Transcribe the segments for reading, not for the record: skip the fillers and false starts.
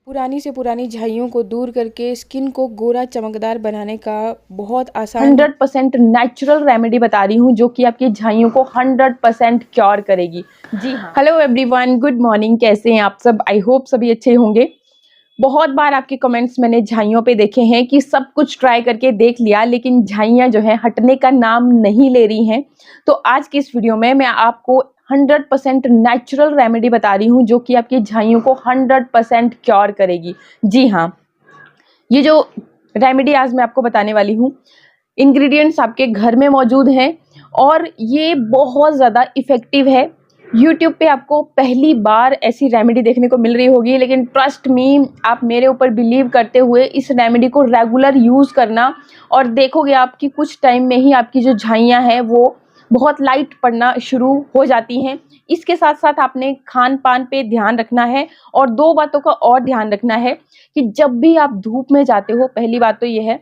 पुरानी से पुरानी झाइयों को दूर करके स्किन को गोरा चमकदार बनाने का बहुत आसान 100% नेचुरल रेमेडी बता रही हूँ जो कि आपकी झाइयों को 100% क्योर करेगी। जी हाँ, हेलो एवरीवन, गुड मॉर्निंग। कैसे हैं आप सब? आई होप सभी अच्छे होंगे। बहुत बार आपके कमेंट्स मैंने झाइयों पे देखे हैं कि सब कुछ ट्राई करके देख लिया लेकिन झाइयाँ जो है हटने का नाम नहीं ले रही हैं। तो आज की इस वीडियो में मैं आपको 100% नेचुरल रेमेडी बता रही हूँ जो कि आपकी झाइयों को 100% क्योर करेगी। जी हाँ, ये जो रेमेडी आज मैं आपको बताने वाली हूँ, इंग्रेडिएंट्स आपके घर में मौजूद हैं और ये बहुत ज़्यादा इफ़ेक्टिव है। यूट्यूब पे आपको पहली बार ऐसी रेमेडी देखने को मिल रही होगी, लेकिन ट्रस्ट मी, आप मेरे ऊपर बिलीव करते हुए इस रेमेडी को रेगुलर यूज़ करना और देखोगे आप कि कुछ टाइम में ही आपकी जो झाइयाँ हैं वो बहुत लाइट पड़ना शुरू हो जाती हैं। इसके साथ साथ आपने खान पान पे ध्यान रखना है और दो बातों का और ध्यान रखना है कि जब भी आप धूप में जाते हो, पहली बात तो ये है,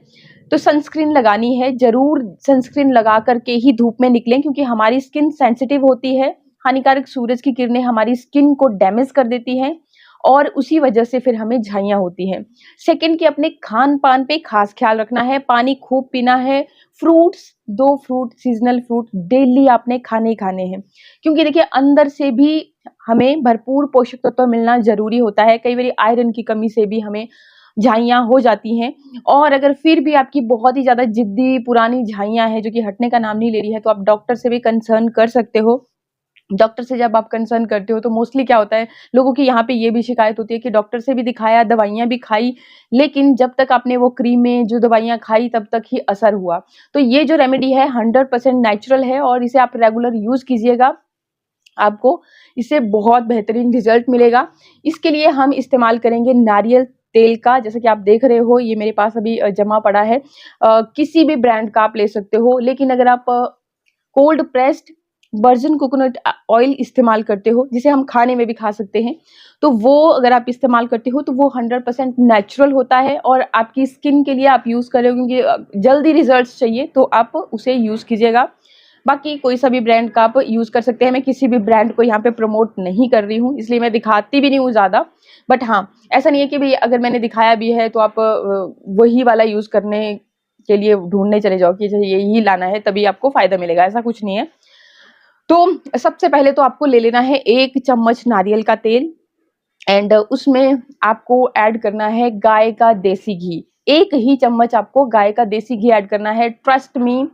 तो सनस्क्रीन लगानी है। ज़रूर सनस्क्रीन लगा करके ही धूप में निकलें क्योंकि हमारी स्किन सेंसिटिव होती है। हानिकारक सूरज की किरणें हमारी स्किन को डैमेज कर देती हैं और उसी वजह से फिर हमें झाइयाँ होती हैं। सेकंड कि अपने खान पान पे खास ख्याल रखना है, पानी खूब पीना है, fruits, 2 fruit, seasonal fruit daily आपने खाने ही खाने हैं क्योंकि देखिए अंदर से भी हमें भरपूर पोषक तत्व मिलना ज़रूरी होता है। कई बार आयरन की कमी से भी हमें झाइयाँ हो जाती हैं और अगर फिर भी आपकी बहुत ही ज़्यादा जिद्दी पुरानी झाइयाँ हैं जो कि हटने का नाम नहीं ले रही है, तो आप डॉक्टर से भी कंसर्न कर सकते हो। डॉक्टर से जब आप कंसर्न करते हो तो मोस्टली क्या होता है, लोगों की यहाँ पे ये भी शिकायत होती है कि डॉक्टर से भी दिखाया, दवाइयाँ भी खाई, लेकिन जब तक आपने वो क्रीमें जो दवाइयाँ खाई तब तक ही असर हुआ। तो ये जो रेमेडी है 100% नेचुरल है और इसे आप रेगुलर यूज़ कीजिएगा, आपको इससे बहुत बेहतरीन रिजल्ट मिलेगा। इसके लिए हम इस्तेमाल करेंगे नारियल तेल का। जैसे कि आप देख रहे हो ये मेरे पास अभी जमा पड़ा है। किसी भी ब्रांड का आप ले सकते हो, लेकिन अगर आप cold pressed virgin coconut oil इस्तेमाल करते हो, जिसे हम खाने में भी खा सकते हैं, तो वो अगर आप इस्तेमाल करते हो तो वो 100% नेचुरल होता है और आपकी स्किन के लिए आप यूज़ कर रहे हो क्योंकि जल्दी रिजल्ट्स चाहिए तो आप उसे यूज़ कीजिएगा। बाकी कोई सा भी ब्रांड का आप यूज़ कर सकते हैं। मैं किसी भी ब्रांड को यहाँ पे प्रमोट नहीं कर रही हूँ, इसलिए मैं दिखाती भी नहीं हूँ ज़्यादा। बट हाँ, ऐसा नहीं है कि भई अगर मैंने दिखाया भी है तो आप वही वाला यूज़ करने के लिए ढूँढने चले जाओ कि यही लाना है तभी आपको फ़ायदा मिलेगा, ऐसा कुछ नहीं है। तो सबसे पहले तो आपको ले लेना है 1 चम्मच नारियल का तेल एंड उसमें आपको ऐड करना है गाय का देसी घी। 1 ही चम्मच आपको गाय का देसी घी ऐड करना है। ट्रस्ट मी,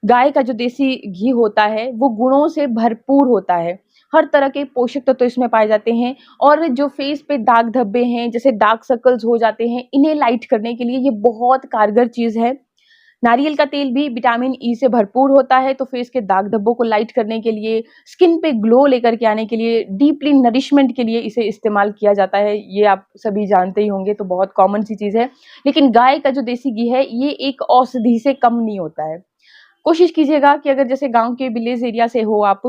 गाय का जो देसी घी होता है वो गुणों से भरपूर होता है। हर तरह के पोषक तत्व तो इसमें पाए जाते हैं और जो फेस पे दाग धब्बे हैं, जैसे डार्क सर्कल्स हो जाते हैं, इन्हें लाइट करने के लिए ये बहुत कारगर चीज़ है। नारियल का तेल भी विटामिन ई से भरपूर होता है, तो फेस के दाग धब्बों को लाइट करने के लिए, स्किन पे ग्लो लेकर के आने के लिए, डीपली नरिशमेंट के लिए इसे इस्तेमाल किया जाता है। ये आप सभी जानते ही होंगे, तो बहुत कॉमन सी चीज़ है। लेकिन गाय का जो देसी घी है ये एक औषधि से कम नहीं होता है। कोशिश कीजिएगा कि अगर जैसे गाँव के विलेज एरिया से हो आप,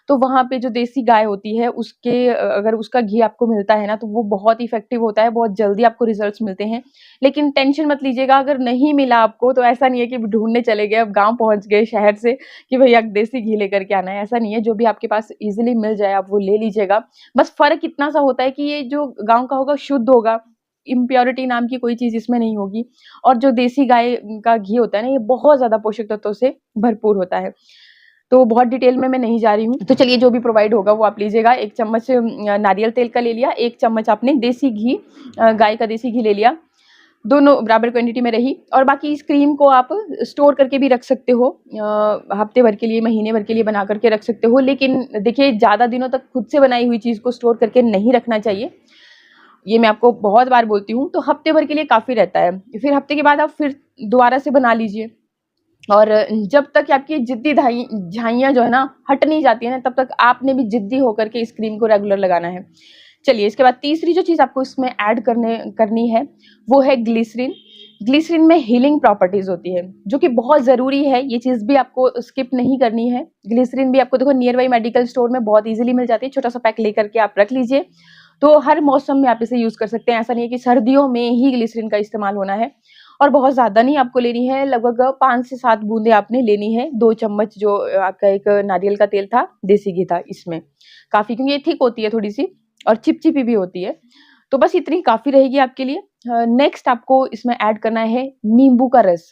तो वहाँ पे जो देसी गाय होती है उसके अगर उसका घी आपको मिलता है ना, तो वो बहुत इफ़ेक्टिव होता है, बहुत जल्दी आपको रिज़ल्ट्स मिलते हैं। लेकिन टेंशन मत लीजिएगा, अगर नहीं मिला आपको तो ऐसा नहीं है कि ढूँढने चले गए, अब गाँव पहुँच गए शहर से कि भैया देसी घी लेकर के आना है, ऐसा नहीं है। जो भी आपके पास ईज़िली मिल जाए आप वो ले लीजिएगा। बस फ़र्क इतना सा होता है कि ये जो गाँव का होगा शुद्ध होगा, इम्प्योरिटी नाम की कोई चीज़ इसमें नहीं होगी और जो देसी गाय का घी होता है ना, ये बहुत ज़्यादा पोषक तत्वों से भरपूर होता है। तो बहुत डिटेल में मैं नहीं जा रही हूँ। तो चलिए जो भी प्रोवाइड होगा वो आप लीजिएगा। 1 चम्मच नारियल तेल का ले लिया, 1 चम्मच आपने देसी घी गाय का देसी घी ले लिया। दोनों बराबर क्वांटिटी में रही और बाकी इस क्रीम को आप स्टोर करके भी रख सकते हो। हफ्ते भर के लिए, महीने भर के लिए बना करके रख सकते हो। लेकिन देखिए ज़्यादा दिनों तक खुद से बनाई हुई चीज़ को स्टोर करके नहीं रखना चाहिए। ये मैं आपको बहुत बार बोलती हूँ, तो हफ्ते भर के लिए काफ़ी रहता है। फिर हफ्ते के बाद आप फिर दोबारा से बना लीजिए और जब तक आपकी जिद्दी झाइयाँ जो है ना हट नहीं जाती है ना, तब तक आपने भी जिद्दी होकर के इस क्रीम को रेगुलर लगाना है। चलिए इसके बाद तीसरी जो चीज़ आपको इसमें ऐड करनी है वो है ग्लिसरीन। ग्लिसरीन में हीलिंग प्रॉपर्टीज़ होती है जो कि बहुत ज़रूरी है, ये चीज़ भी आपको स्किप नहीं करनी है। ग्लिसरीन भी आपको देखो नियर बाई मेडिकल स्टोर में बहुत ईज़िली मिल जाती है, छोटा-सा पैक लेकर के आप रख लीजिए। तो हर मौसम में आप इसे यूज़ कर सकते हैं, ऐसा नहीं है कि सर्दियों में ही ग्लिसरीन का इस्तेमाल होना है और बहुत ज़्यादा नहीं आपको लेनी है, लगभग 5 से 7 बूँदें आपने लेनी है। 2 चम्मच जो आपका एक नारियल का तेल था, देसी घी था इसमें, काफ़ी, क्योंकि ये थिक होती है थोड़ी-सी और चिपचिपी भी होती है। तो बस इतनी काफ़ी रहेगी आपके लिए। नेक्स्ट आपको इसमें ऐड करना है नींबू का रस।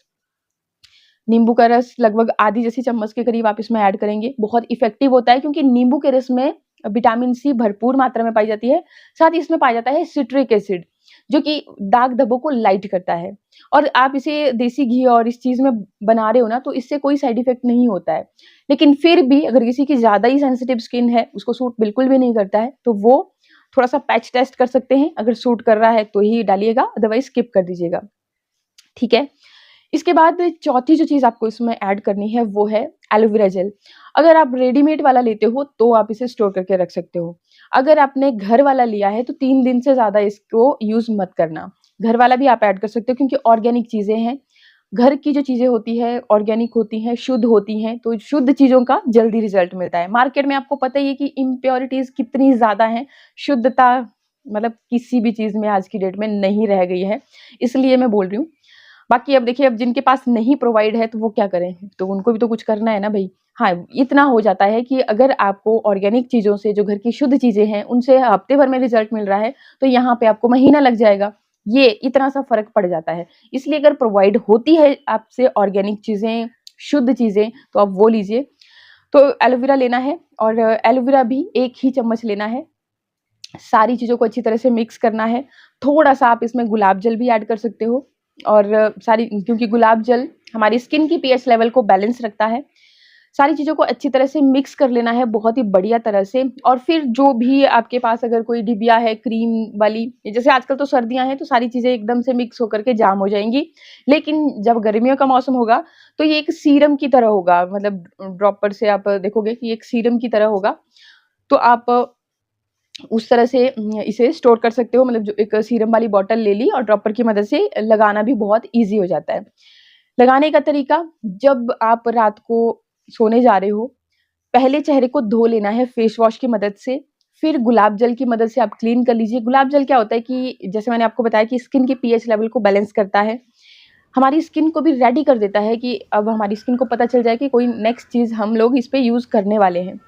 नींबू का रस लगभग आधी जैसी चम्मच के करीब आप इसमें ऐड करेंगे। बहुत इफ़ेक्टिव होता है क्योंकि नींबू के रस में विटामिन सी भरपूर मात्रा में पाई जाती है। साथ ही इसमें पाया जाता है सिट्रिक एसिड, जो कि दाग धब्बों को लाइट करता है। और आप इसे देसी घी और इस चीज़ में बना रहे हो ना, तो इससे कोई साइड इफ़ेक्ट नहीं होता है। लेकिन फिर भी अगर किसी की ज़्यादा ही सेंसिटिव स्किन है, उसको सूट बिल्कुल भी नहीं करता है, तो वो थोड़ा-सा पैच टेस्ट कर सकते हैं। अगर सूट कर रहा है तो ही डालिएगा, अदरवाइज़ स्किप कर दीजिएगा। ठीक है? इसके बाद चौथी जो चीज़ आपको इसमें ऐड करनी है वो है एलोवेरा जेल। अगर आप रेडीमेड वाला लेते हो तो आप इसे स्टोर करके रख सकते हो। अगर आपने घर वाला लिया है तो 3 दिन से ज़्यादा इसको यूज़ मत करना। घर वाला भी आप ऐड कर सकते हो क्योंकि ऑर्गेनिक चीज़ें हैं। घर की जो चीज़ें होती हैं ऑर्गेनिक होती हैं, शुद्ध होती हैं, तो शुद्ध चीज़ों का जल्दी रिज़ल्ट मिलता है। मार्केट में आपको पता ही है कि इम्प्योरिटीज़ कितनी ज़्यादा हैं, शुद्धता मतलब किसी भी चीज़ में आज की डेट में नहीं रह गई है, इसलिए मैं बोल रही हूँ। बाकी अब देखिए, अब जिनके पास नहीं प्रोवाइड है तो वो क्या करें? तो उनको भी तो कुछ करना है ना भई। हाँ, इतना हो जाता है कि अगर आपको ऑर्गेनिक चीज़ों से, जो घर की शुद्ध चीज़ें हैं, उनसे हफ्ते भर में रिज़ल्ट मिल रहा है, तो यहाँ पे आपको महीना लग जाएगा। ये इतना सा फ़र्क पड़ जाता है। इसलिए अगर प्रोवाइड होती है आपसे ऑर्गेनिक चीज़ें, शुद्ध चीज़ें, तो आप वो लीजिए। तो एलोवेरा लेना है और एलोवेरा भी 1 ही चम्मच लेना है। सारी चीज़ों को अच्छी तरह से मिक्स करना है। थोड़ा-सा आप इसमें गुलाब जल भी ऐड कर सकते हो और सारी, क्योंकि गुलाब जल हमारी स्किन की पीएच लेवल को बैलेंस रखता है। सारी चीज़ों को अच्छी तरह से मिक्स कर लेना है बहुत ही बढ़िया तरह से। और फिर जो भी आपके पास अगर कोई डिबिया है क्रीम वाली, जैसे आजकल तो सर्दियाँ हैं तो सारी चीज़ें एकदम से मिक्स होकर के जाम हो जाएँगी। लेकिन जब गर्मियों का मौसम होगा तो ये एक सीरम की तरह होगा, मतलब ड्रॉपर से आप देखोगे कि एक सीरम की तरह होगा। तो आप उस तरह से इसे स्टोर कर सकते हो, मतलब जो एक सीरम वाली बॉटल ले ली और ड्रॉपर की मदद से लगाना भी बहुत ईज़ी हो जाता है। लगाने का तरीका, जब आप रात को सोने जा रहे हो, पहले चेहरे को धो लेना है फेस वॉश की मदद से, फिर गुलाब जल की मदद से आप क्लीन कर लीजिए। गुलाब जल क्या होता है कि जैसे मैंने आपको बताया कि स्किन के पीएच लेवल को बैलेंस करता है। हमारी स्किन को भी रेडी कर देता है कि अब हमारी स्किन को पता चल जाए कि कोई नेक्स्ट चीज़ हम लोग इस पे यूज़ करने वाले हैं।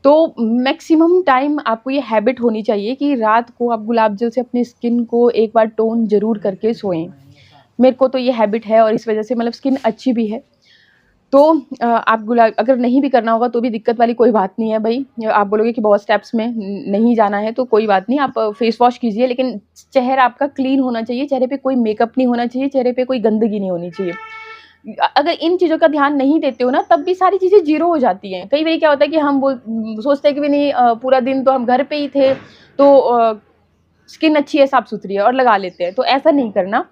तो मैक्सिमम टाइम आपको ये हैबिट होनी चाहिए कि रात को आप गुलाब जल से अपनी स्किन को एक बार टोन ज़रूर करके सोएं। मेरे को तो ये हैबिट है और इस वज़ह से मतलब स्किन अच्छी भी है। तो आप गुलाब अगर नहीं भी करना होगा तो भी दिक्कत वाली कोई बात नहीं है भई। आप बोलोगे कि बहुत स्टेप्स में नहीं जाना है तो कोई बात नहीं, आप फेस वॉश कीजिए, लेकिन चेहरा आपका क्लीन होना चाहिए, चेहरे पे कोई मेकअप नहीं होना चाहिए, चेहरे पे कोई गंदगी नहीं होनी चाहिए। अगर इन चीज़ों का ध्यान नहीं देते हो ना, तब भी सारी चीज़ें ज़ीरो हो जाती हैं। कई बारी क्या होता है कि हम सोचते हैं कि भी नहीं, पूरा दिन तो हम घर पे ही थे, तो स्किन अच्छी है, साफ-सुथरी है और लगा लेते हैं। तो ऐसा नहीं करना।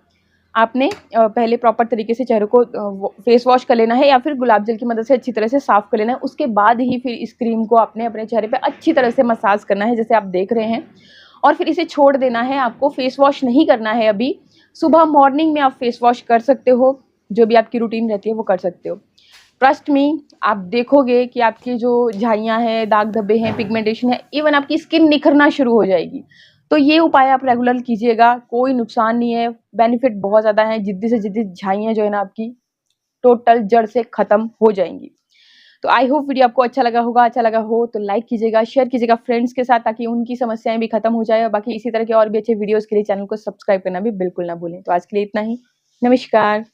आपने पहले प्रॉपर तरीके से चेहरे को फेस वॉश कर लेना है या फिर गुलाब जल की मदद से अच्छी तरह से साफ़ कर लेना है। उसके बाद ही फिर इस क्रीम को आपने अपने चेहरे पे अच्छी तरह से मसाज करना है, जैसे आप देख रहे हैं। और फिर इसे छोड़ देना है आपको, फेस वॉश नहीं करना है अभी। सुबह मॉर्निंग में आप फेस वॉश कर सकते हो, जो भी आपकी रूटीन रहती है वो कर सकते हो। ट्रस्ट मी, आप देखोगे कि आपकी जो झाइयाँ हैं, दाग धब्बे हैं, पिगमेंटेशन है, इवन आपकी स्किन निखरना शुरू हो जाएगी। तो ये उपाय आप रेगुलर कीजिएगा, कोई नुकसान नहीं है, बेनिफिट बहुत ज़्यादा है। जिद्दी से जिद्दी झाइयाँ जो है ना आपकी, टोटल जड़ से खत्म हो जाएँगी। तो आई होप वीडियो आपको अच्छा लगा होगा। अच्छा लगा हो तो लाइक कीजिएगा, शेयर कीजिएगा फ्रेंड्स के साथ, ताकि उनकी समस्याएँ भी खत्म हो जाए। और बाकी इसी तरह के और भी अच्छे वीडियोज़ के लिए चैनल को सब्सक्राइब करना भी बिल्कुल ना भूलें। तो आज के लिए इतना ही। नमस्कार।